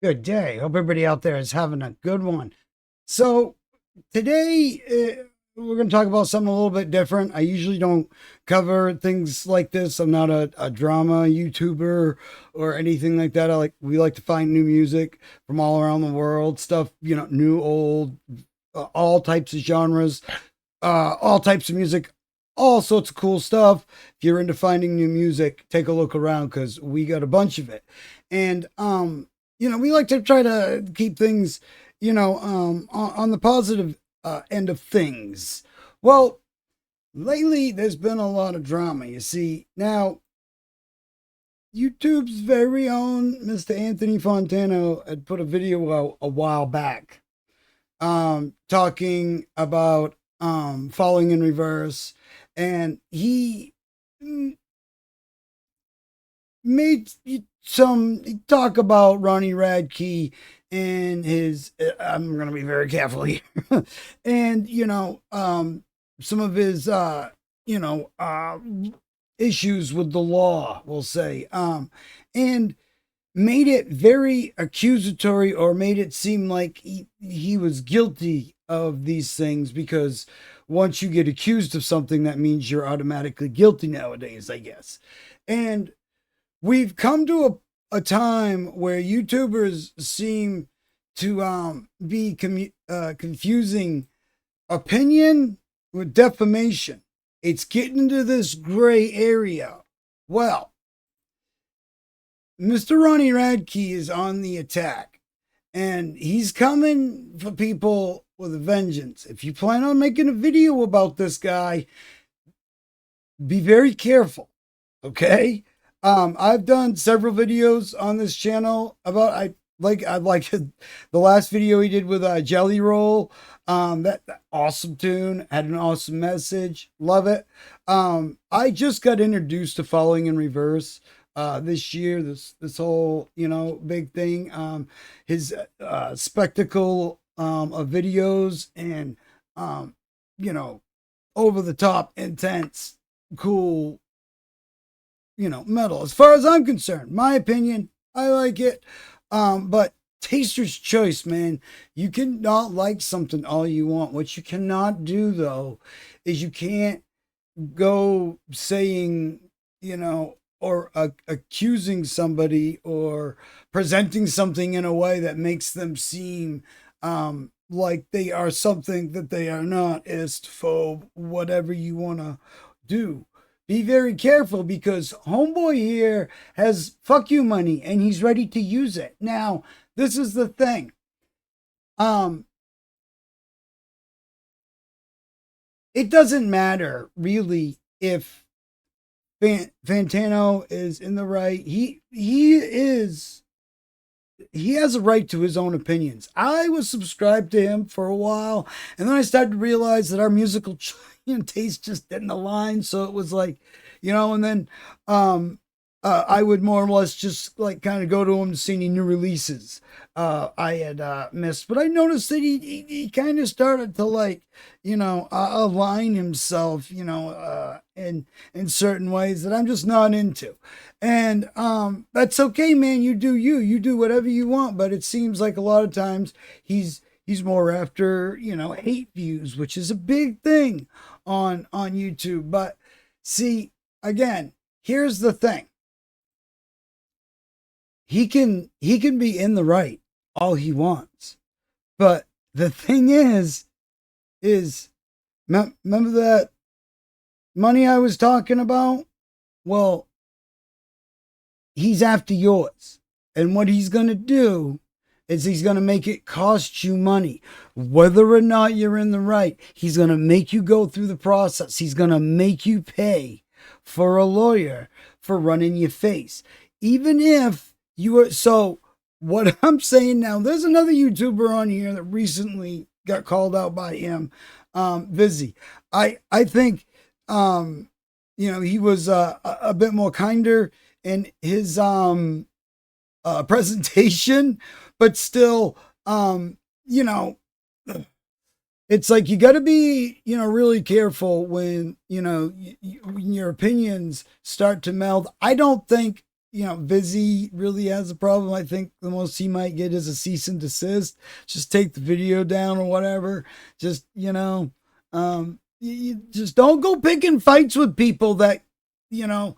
Good day. Hope everybody out there is having a good one. So, today we're going to talk about something a little bit different. I usually don't cover things like this. I'm not a drama YouTuber or anything like that. We like to find new music from all around the world, stuff, new, old, all types of genres, all types of music, all sorts of cool stuff. If you're into finding new music, take a look around because we got a bunch of it. And we like to try to keep things, on the positive end of things. Well, lately there's been a lot of drama. You see, now YouTube's very own Mr. Anthony Fantano had put a video out a while back, talking about falling in reverse, and he made some talk about Ronnie Radke and his. I'm going to be very careful here, and some of his issues with the law, we'll say, and made it very accusatory, or made it seem like he was guilty of these things, because once you get accused of something, that means you're automatically guilty nowadays, I guess. And we've come to a time where YouTubers seem to be confusing opinion with defamation. It's getting into this gray area. Well, Mr. Ronnie Radke is on the attack, and he's coming for people with a vengeance. If you plan on making a video about this guy, be very careful, okay? I've done several videos on this channel about I like the last video he did with Jelly Roll. That awesome tune, had an awesome message. Love it. I just got introduced to Falling in Reverse this year. This whole big thing. His spectacle of videos, and over the top, intense, cool, metal. As far as I'm concerned, my opinion, I like it. But taster's choice, man. You cannot like something all you want. What you cannot do, though, is you can't go saying, or accusing somebody, or presenting something in a way that makes them seem like they are something that they are not, istphobe, whatever you want to do. Be very careful, because homeboy here has fuck you money and he's ready to use it. Now, this is the thing. It doesn't matter really if Fantano is in the right. He has a right to his own opinions. I was subscribed to him for a while, and then I started to realize that our musical taste just didn't align. So it was like, and then I would more or less just like kind of go to him to see any new releases I had missed. But I noticed that he kind of started to like, align himself, in certain ways that I'm just not into. And that's okay, man. You do you. You do whatever you want. But it seems like a lot of times he's more after, hate views, which is a big thing on YouTube. But see, again, here's the thing. He can be in the right all he wants. But the thing is remember that money I was talking about? Well, he's after yours. And what he's going to do is he's going to make it cost you money. Whether or not you're in the right, he's going to make you go through the process. He's going to make you pay for a lawyer for running your face. Even if you are. So what I'm saying now, there's another YouTuber on here that recently got called out by him, Vizzy. I think, he was a bit more kinder in his presentation, but still, it's like you got to be, really careful when, when your opinions start to meld. I don't think Vizzy really has a problem. I think the most he might get is a cease and desist. Just take the video down or whatever. Just, you just don't go picking fights with people that, you know,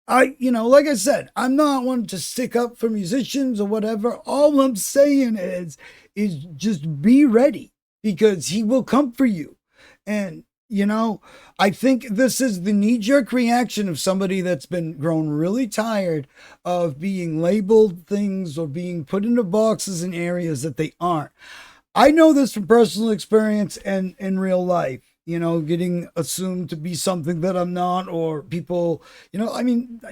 like I said, I'm not one to stick up for musicians or whatever. All I'm saying is just be ready because he will come for you. And, I think this is the knee jerk reaction of somebody that's been grown really tired of being labeled things or being put into boxes in areas that they aren't. I know this from personal experience and in real life, getting assumed to be something that I'm not, or people,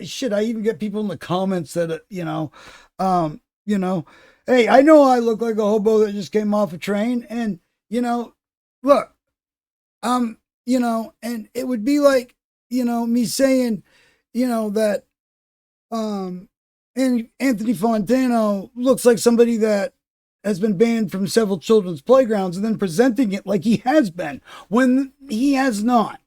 shit, I even get people in the comments that, hey, I know I look like a hobo that just came off a train. And, look, and it would be like, me saying, that, and Anthony Fantano looks like somebody that has been banned from several children's playgrounds and then presenting it like he has been when he has not.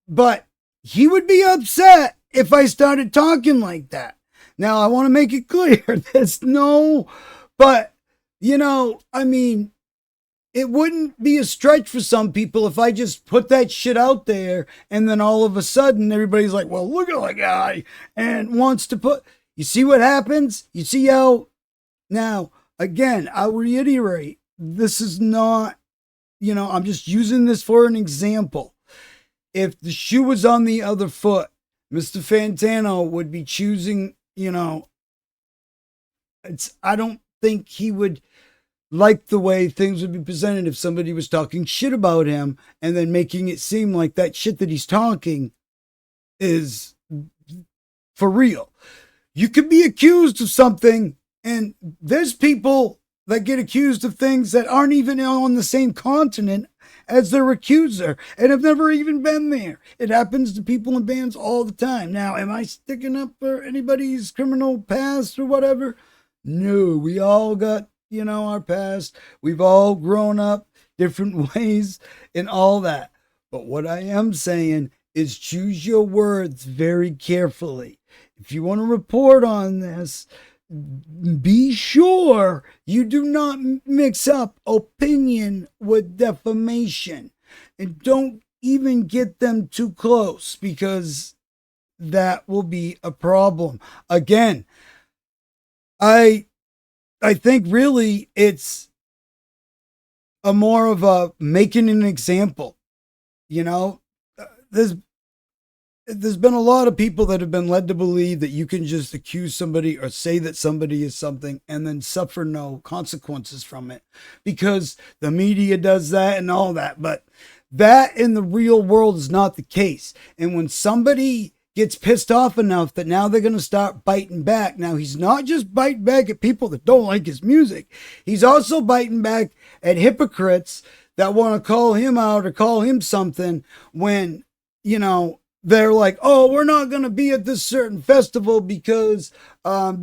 But he would be upset if I started talking like that. Now, I want to make it clear there's no, but, it wouldn't be a stretch for some people if I just put that shit out there and then all of a sudden everybody's like, well, look at that guy and wants to put, you see what happens? You see how, now, again, I'll reiterate, this is not, I'm just using this for an example. If the shoe was on the other foot, Mr. Fantano would be choosing, I don't think he would like the way things would be presented if somebody was talking shit about him and then making it seem like that shit that he's talking is for real. You could be accused of something, and there's people that get accused of things that aren't even on the same continent as their accuser and have never even been there. It happens to people in bands all the time. Now, am I sticking up for anybody's criminal past or whatever? No, we all got, our past. We've all grown up different ways and all that. But what I am saying is choose your words very carefully. If you want to report on this, be sure you do not mix up opinion with defamation, and don't even get them too close because that will be a problem. Again, I think really it's a more of a making an example. There's been a lot of people that have been led to believe that you can just accuse somebody or say that somebody is something and then suffer no consequences from it because the media does that and all that. But that in the real world is not the case. And when somebody gets pissed off enough that now they're going to start biting back. Now, he's not just biting back at people that don't like his music. He's also biting back at hypocrites that want to call him out or call him something when, they're like, oh, we're not going to be at this certain festival because with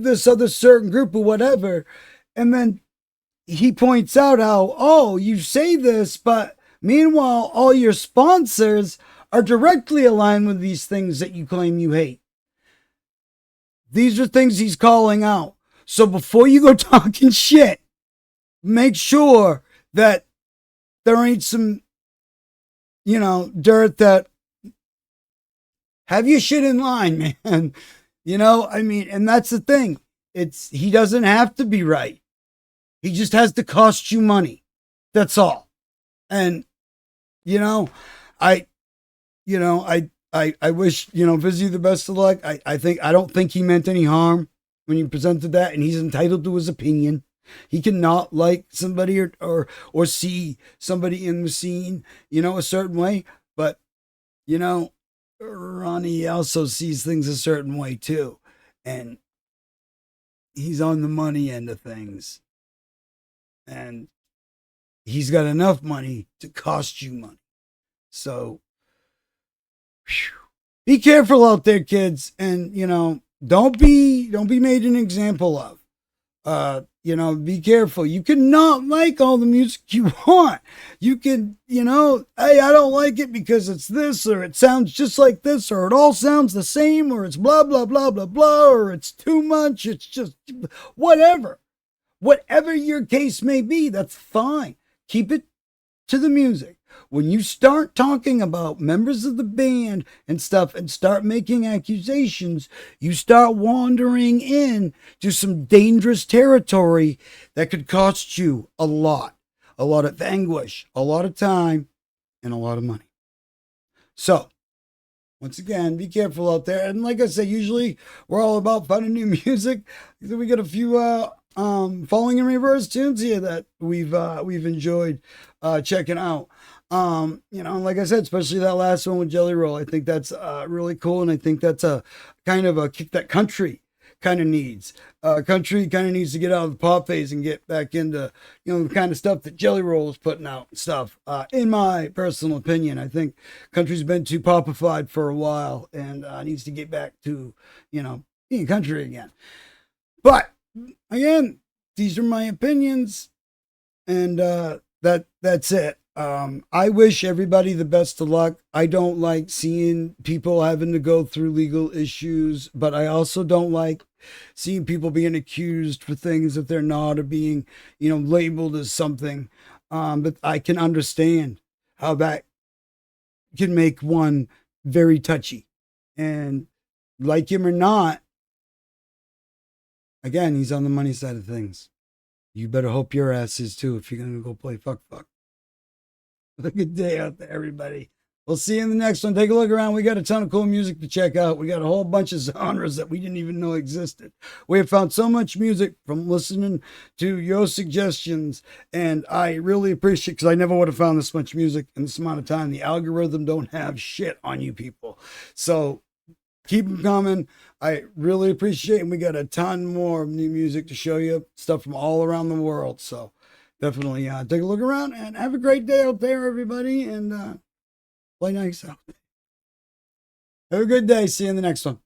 this other certain group or whatever. And then he points out how, oh, you say this, but meanwhile, all your sponsors are directly aligned with these things that you claim you hate. These are things he's calling out. So before you go talking shit, make sure that there ain't some, dirt that have your shit in line, man. And that's the thing. He doesn't have to be right. He just has to cost you money. That's all. And, I wish, Vizzy the best of luck. I don't think he meant any harm when he presented that, and he's entitled to his opinion. He cannot like somebody or see somebody in the scene, a certain way. But, Ronnie also sees things a certain way too. And he's on the money end of things. And he's got enough money to cost you money. So, be careful out there, kids. And, don't be made an example of. be careful. You cannot like all the music you want. You can, hey, I don't like it because it's this, or it sounds just like this, or it all sounds the same, or it's blah, blah, blah, blah, blah, or it's too much. It's just whatever. Whatever your case may be, that's fine. Keep it to the music. When you start talking about members of the band and stuff and start making accusations, you start wandering in to some dangerous territory that could cost you a lot of anguish, a lot of time, and a lot of money. So, once again, be careful out there. And like I said, usually we're all about finding new music. We got a few Falling in Reverse tunes here that we've enjoyed checking out. Like I said, especially that last one with Jelly Roll, I think that's really cool, and I think that's a kind of a kick that country kind of needs. Country kind of needs to get out of the pop phase and get back into the kind of stuff that Jelly Roll is putting out and stuff. In my personal opinion, I think country's been too popified for a while and needs to get back to being country again. But again, these are my opinions, and that's it. I wish everybody the best of luck. I don't like seeing people having to go through legal issues, but I also don't like seeing people being accused for things that they're not, or being, labeled as something. But I can understand how that can make one very touchy. And like him or not, again, he's on the money side of things. You better hope your ass is too if you're going to go play fuck. Have a good day out there, everybody. We'll see you in the next one. Take a look around. We got a ton of cool music to check out. We got a whole bunch of genres that we didn't even know existed. We have found so much music from listening to your suggestions, and I really appreciate it, because I never would have found this much music in this amount of time. The algorithm don't have shit on you people. So keep them coming. I really appreciate it. And we got a ton more new music to show you, stuff from all around the world. So definitely take a look around and have a great day out there, everybody. And play nice out there. Have a good day. See you in the next one.